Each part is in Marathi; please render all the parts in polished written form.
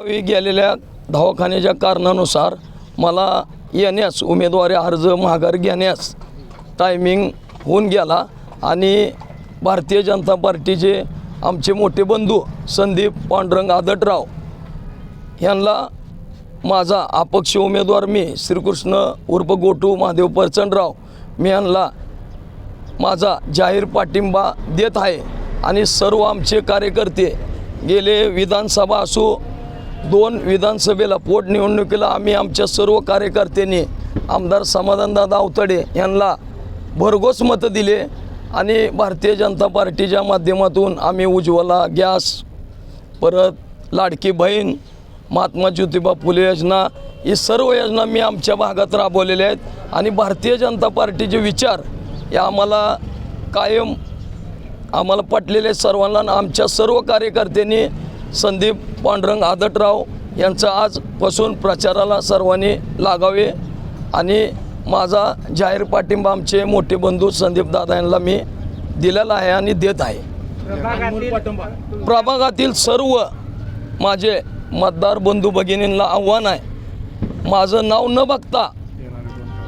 गावी गेलेल्या दवाखान्याच्या कारणानुसार मला येण्यास उमेदवारी अर्ज माघार घेण्यास टायमिंग होऊन गेला आणि भारतीय जनता पार्टीचे आमचे मोठे बंधू संदीप पांडुरंग आदटराव यांना माझा अपक्ष उमेदवार मी श्रीकृष्ण उर्फ गोटू महादेव परचंडराव मी यांना माझा जाहीर पाठिंबा देत आहे आणि सर्व आमचे कार्यकर्ते गेले विधानसभा असो 2 विधानसभेला पोटनिवडणुकीला आम्ही आमच्या सर्व कार्यकर्त्यांनी आमदार समाधानदादा अवतडे यांना भरघोस मतं दिले आणि भारतीय जनता पार्टीच्या माध्यमातून आम्ही उज्ज्वला गॅस परत लाडकी बहीण महात्मा ज्योतिबा फुले योजना ही सर्व योजना मी आमच्या भागात राबवलेल्या आहेत आणि भारतीय जनता पार्टीचे विचार या कायम आम्हाला पटलेले सर्वांना आमच्या सर्व कार्यकर्त्यांनी संदीप पांडुरंग आदटराव यांचा आजपासून प्रचाराला सर्वांनी लागावे आणि माझा जाहीर पाठिंबा आमचे मोठे बंधू संदीप दादा यांना मी दिलेला आहे आणि देत आहे। प्रभागातील सर्व माझे मतदार बंधू भगिनींना आव्हान आहे, माझं नाव न बघता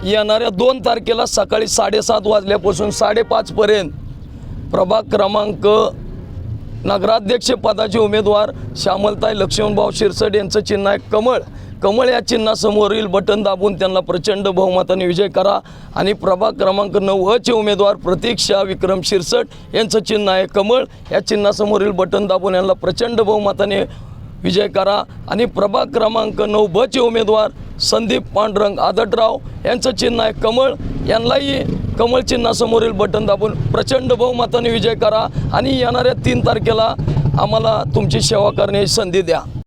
येणाऱ्या 2 तारखेला सकाळी 7:30 वाजल्यापासून 5:30 पर्यंत प्रभाग क्रमांक नगराध्यक्ष पदाचे उमेदवार श्यामलताई लक्ष्मणभाऊ शिरसट यांचं चिन्ह आहे कमळ। कमळ या चिन्हासमोरील बटन दाबून त्यांना प्रचंड बहुमताने विजय करा आणि प्रभाग क्रमांक 9चे उमेदवार प्रतीक्षा विक्रम शिरसट यांचं चिन्ह आहे कमळ। या चिन्हासमोरील बटन दाबून यांना प्रचंड बहुमताने विजय करा आणि प्रभाग क्रमांक 9चे उमेदवार संदीप पांडुरंग आदटराव यांचं चिन्ह आहे कमळ, यांनाही कमळ चिन्हासमोरील बटन दाबून प्रचंड बहुमताने विजय करा आणि येणाऱ्या 3 तारखेला आम्हाला तुमची सेवा करण्याची संधी द्या।